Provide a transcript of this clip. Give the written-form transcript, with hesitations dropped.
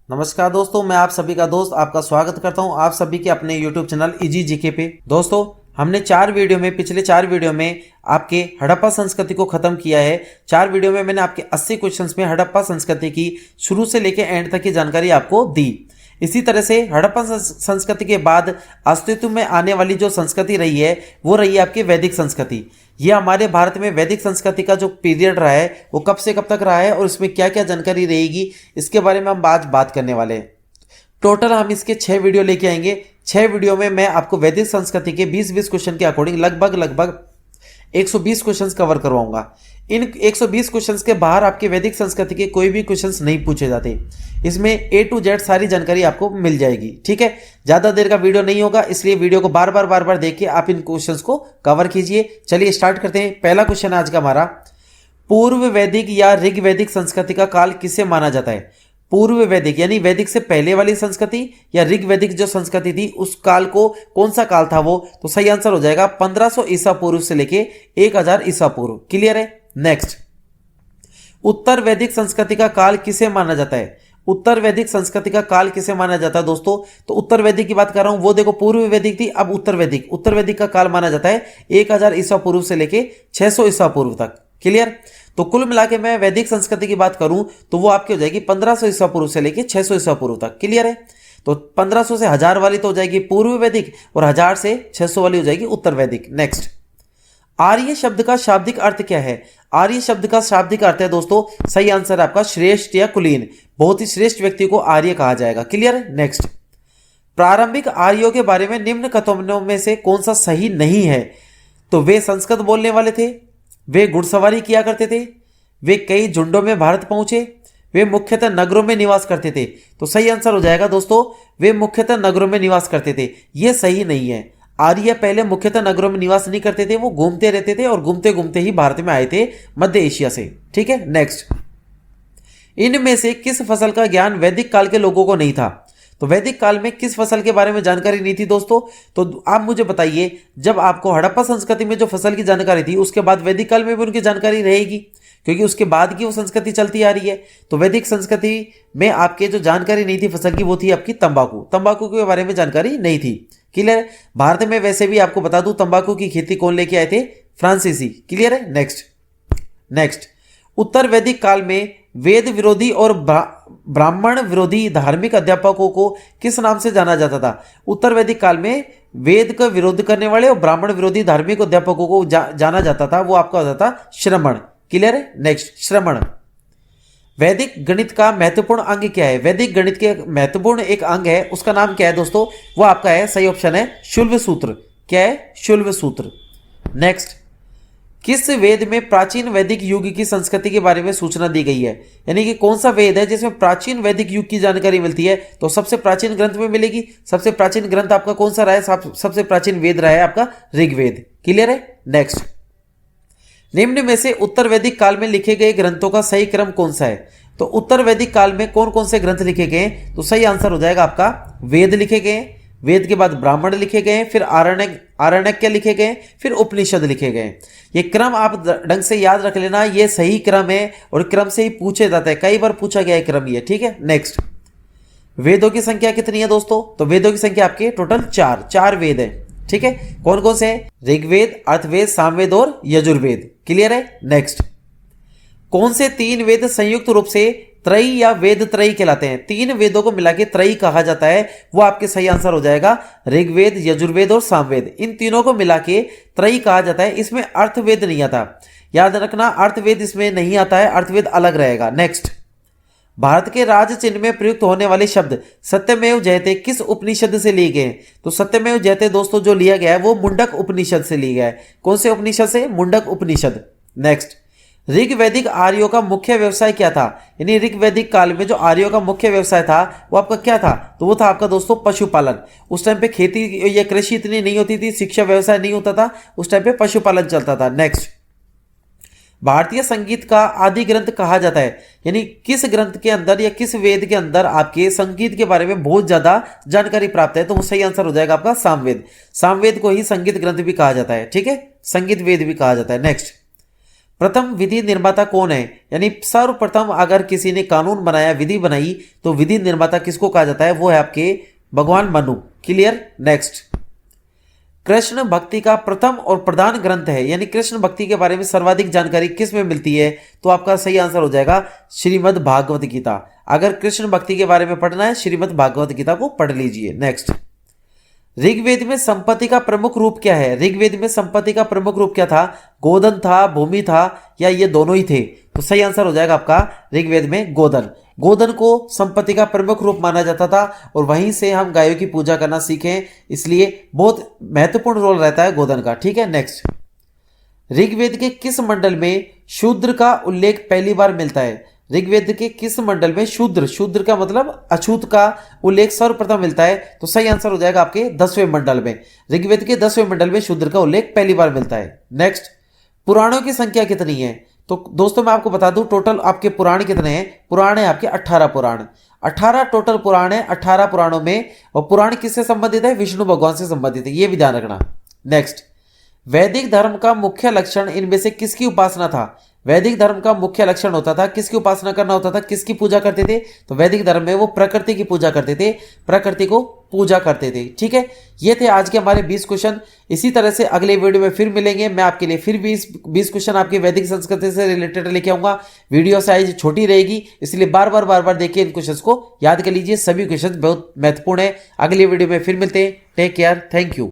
नमस्कार दोस्तों, मैं आप सभी का दोस्त आपका स्वागत करता हूं आप सभी के अपने YouTube चैनल इजी जीके पे। दोस्तों, हमने पिछले चार वीडियो में आपके हड़प्पा संस्कृति को खत्म किया है। चार वीडियो में मैंने आपके 80 क्वेश्चंस में हड़प्पा संस्कृति की शुरू से लेकर एंड तक की जानकारी आपको दी। इसी तरह से हड़प्पा संस्कृति के बाद अस्तित्व में आने वाली जो संस्कृति रही है वो रही है आपकी वैदिक संस्कृति। ये हमारे भारत में वैदिक संस्कृति का जो पीरियड रहा है वो कब से कब तक रहा है और इसमें क्या क्या जानकारी रहेगी इसके बारे में हम आज बात करने वाले हैं। टोटल हम इसके 6 वीडियो लेके आएंगे। 6 वीडियो में मैं आपको वैदिक संस्कृति के 20-20 क्वेश्चन के अकॉर्डिंग लगभग 120 क्वेश्चंस कवर करवाऊंगा। इन 120 क्वेश्चंस के बाहर आपके वैदिक संस्कृति के कोई भी क्वेश्चंस नहीं पूछे जाते। इसमें A to Z सारी जानकारी आपको मिल जाएगी। ठीक है, ज्यादा देर का वीडियो नहीं होगा, इसलिए वीडियो को बार बार देखिए, आप इन क्वेश्चंस को कवर कीजिए। चलिए स्टार्ट करते हैं। पहला क्वेश्चन आज का हमारा, पूर्व वैदिक या ऋग वैदिक संस्कृति का काल किसे माना जाता है? पूर्व वैदिक यानी वैदिक से पहले वाली संस्कृति या ऋग वैदिक जो संस्कृति थी उस काल को कौन सा काल था वो? तो सही आंसर हो जाएगा 1500 ईसा पूर्व से लेके 1000 ईसा पूर्व। क्लियर है? नेक्स्ट, उत्तर वैदिक संस्कृति का काल किसे माना जाता है? उत्तर वैदिक संस्कृति का काल किसे माना जाता है दोस्तों? तो उत्तर वैदिक की बात कर रहा हूं, वो देखो पूर्व वैदिक थी, अब उत्तर वैदिक का काल माना जाता है 1000 ईसा पूर्व से लेके 600 ईसा पूर्व तक। क्लियर? तो कुल मिला के मैं वैदिक संस्कृति की बात करूं तो वो आपकी हो जाएगी 1500 ईसा पूर्व से लेके 600 ईसा पूर्व तक। क्लियर है? तो 1500 से 1000 वाली तो हो जाएगी पूर्व वैदिक और 1000 से 600 वाली हो जाएगी उत्तर वैदिक। नेक्स्ट, आर्य शब्द का शाब्दिक अर्थ क्या है? आर्य शब्द का शाब्दिक अर्थ है दोस्तों, सही आंसर आपका श्रेष्ठ या कुलीन। बहुत ही श्रेष्ठ व्यक्ति को आर्य कहा जाएगा। क्लियर है? नेक्स्ट, प्रारंभिक आर्यों के बारे में निम्न कथनों में से कौन सा सही नहीं है? तो वे संस्कृत बोलने वाले थे, वे घुड़सवारी किया करते थे, वे कई झुंडों में भारत पहुंचे, वे मुख्यतः नगरों में निवास करते थे। तो सही आंसर हो जाएगा दोस्तों, वे मुख्यतः नगरों में निवास करते थे। यह सही नहीं है। आर्य पहले मुख्यतः नगरों में निवास नहीं करते थे, वो घूमते रहते थे और घूमते घूमते ही भारत में आए थे मध्य एशिया से। ठीक है? नेक्स्ट, इनमें से किस फसल का ज्ञान वैदिक काल के लोगों को नहीं था? तो वैदिक काल में किस फसल के बारे में जानकारी नहीं थी दोस्तों? तो आप मुझे बताइए, जब आपको हड़प्पा संस्कृति में जो फसल की जानकारी थी उसके बाद वैदिक काल में भी उनकी जानकारी रहेगी, क्योंकि उसके बाद की वो संस्कृति चलती आ रही है। तो वैदिक संस्कृति में आपके जो जानकारी नहीं थी फसल की वो थी आपकी तंबाकू के बारे में जानकारी नहीं थी। क्लियर है? भारत में वैसे भी आपको बता दूं तंबाकू की खेती कौन लेके आए थे? फ्रांसीसी। क्लियर है? नेक्स्ट, उत्तर वैदिक काल में वेद विरोधी और ब्राह्मण विरोधी धार्मिक अध्यापकों को किस नाम से जाना जाता था? उत्तर वैदिक काल में वेद का विरोध करने वाले और ब्राह्मण विरोधी धार्मिक अध्यापकों को जाना जाता था, वो आपका होता था श्रमण। क्लियर है? नेक्स्ट, श्रमण। वैदिक गणित का महत्वपूर्ण अंग क्या है? वैदिक गणित के महत्वपूर्ण एक अंग है, उसका नाम क्या है दोस्तों? वो आपका है, सही ऑप्शन है, शुल्ब सूत्र। क्या है? शुल्ब सूत्र। नेक्स्ट, किस वेद में प्राचीन वैदिक युग की संस्कृति के बारे में सूचना दी गई है? यानी कि कौन सा वेद है जिसमें प्राचीन वैदिक युग की जानकारी मिलती है? तो सबसे प्राचीन ग्रंथ में मिलेगी। सबसे प्राचीन ग्रंथ आपका कौन सा रहा है? सबसे प्राचीन वेद रहा है आपका ऋग्वेद। क्लियर है? नेक्स्ट, निम्न में से उत्तर वैदिक काल में लिखे गए ग्रंथों का सही क्रम कौन सा है? तो उत्तर वैदिक काल में कौन कौन से ग्रंथ लिखे गए? तो सही आंसर हो जाएगा आपका वेद लिखे गए, वेद के बाद ब्राह्मण लिखे गए, फिर आरण्यक लिखे गए, फिर उपनिषद लिखे गए। ये क्रम आप ढंग से याद रख लेना, ये सही क्रम है और क्रम से ही पूछे जाता है, कई बार पूछा गया है क्रम ये। ठीक है? नेक्स्ट, वेदों की संख्या कितनी है दोस्तों? तो वेदों की संख्या आपके टोटल 4 वेद है। ठीक है? कौन कौन से हैं? ऋग्वेद, अर्थवेद, सामवेद और यजुर्वेद। क्लियर है? नेक्स्ट, कौन से 3 वेद संयुक्त रूप से त्रयी या वेद त्रयी कहलाते हैं? 3 वेदों को मिला के त्रयी कहा जाता है, वो आपके सही आंसर हो जाएगा ऋग्वेद, यजुर्वेद और सामवेद। इन तीनों को मिला के त्रयी कहा जाता है। इसमें अर्थवेद नहीं आता, याद रखना, अर्थवेद इसमें नहीं आता है, अर्थवेद अलग रहेगा। नेक्स्ट, भारत के राज चिन्ह में प्रयुक्त होने वाले शब्द सत्यमेव जयते किस उपनिषद से लिए गए? तो सत्यमेव जयते दोस्तों जो लिया गया है वो मुंडक उपनिषद से लिया गया है। कौन से उपनिषद से? मुंडक उपनिषद। नेक्स्ट, ऋग वैदिक आर्यों का मुख्य व्यवसाय क्या था? यानी ऋग वैदिक काल में जो आर्यों का मुख्य व्यवसाय था वो आपका क्या था? तो वो था आपका दोस्तों पशुपालन। उस टाइम पे खेती या कृषि इतनी नहीं होती थी, शिक्षा व्यवसाय नहीं होता था, उस टाइम पे पशुपालन चलता था। नेक्स्ट, भारतीय संगीत का आदि ग्रंथ कहा जाता है, यानी किस ग्रंथ के अंदर या किस वेद के अंदर आपके संगीत के बारे में बहुत ज्यादा जानकारी प्राप्त है? तो वो सही आंसर हो जाएगा आपका सामवेद। सामवेद को ही संगीत ग्रंथ भी कहा जाता है। ठीक है? संगीत वेद भी कहा जाता है। नेक्स्ट, प्रथम विधि निर्माता कौन है, यानी सर्वप्रथम अगर किसी ने कानून बनाया, विधि बनाई, तो विधि निर्माता किसको कहा जाता है, वो है आपके भगवान मनु। क्लियर। नेक्स्ट, कृष्ण भक्ति का प्रथम और प्रधान ग्रंथ है, यानी कृष्ण भक्ति के बारे में सर्वाधिक जानकारी किस में मिलती है, तो आपका सही आंसर हो जाएगा श्रीमद् भागवत गीता। अगर कृष्ण भक्ति के बारे में पढ़ना है, श्रीमद् भागवत गीता को पढ़ लीजिए। नेक्स्ट, ऋग्वेद में संपत्ति का प्रमुख रूप क्या है, ऋग्वेद में संपत्ति का प्रमुख रूप क्या था, गोधन था, भूमि था, या ये दोनों ही थे, तो सही आंसर हो जाएगा आपका ऋग्वेद में गोधन। गोधन को संपत्ति का प्रमुख रूप माना जाता था और वहीं से हम गायों की पूजा करना सीखे, इसलिए बहुत महत्वपूर्ण रोल रहता है गोधन का। ठीक है। नेक्स्ट, ऋग्वेद के किस मंडल में शूद्र का उल्लेख पहली बार मिलता है, ऋग्वेद के किस मंडल में शूद्र का मतलब अछूत का उल्लेख सर्वप्रथम मिलता है, तो सही आंसर हो जाएगा आपके 10वें मंडल में। ऋग्वेद के 10वें मंडल में शूद्र का उल्लेख पहली बार मिलता है। नेक्स्ट, पुराणों की संख्या कितनी है, तो दोस्तों मैं आपको बता दूं टोटल आपके पुराण कितने हैं, पुराण है आपके 18 पुराण, 18 टोटल पुराण है। 18 पुराणों में, और पुराण किससे संबंधित है, विष्णु भगवान से संबंधित है, ये भी ध्यान रखना। नेक्स्ट, वैदिक धर्म का मुख्य लक्षण इनमें से किसकी उपासना था, वैदिक धर्म का मुख्य लक्षण होता था, किसकी उपासना करना होता था, किसकी पूजा करते थे, तो वैदिक धर्म में वो प्रकृति की पूजा करते थे, प्रकृति को पूजा करते थे। ठीक है, ये थे आज के हमारे 20 क्वेश्चन। इसी तरह से अगले वीडियो में फिर मिलेंगे, मैं आपके लिए फिर 20 क्वेश्चन आपकी वैदिक संस्कृति से रिलेटेड लेके आऊंगा। वीडियो साइज छोटी रहेगी, इसलिए बार बार देखिए, इन क्वेश्चन को याद कर लीजिए, सभी क्वेश्चन बहुत महत्वपूर्ण है। अगले वीडियो में फिर मिलते हैं, टेक केयर, थैंक यू।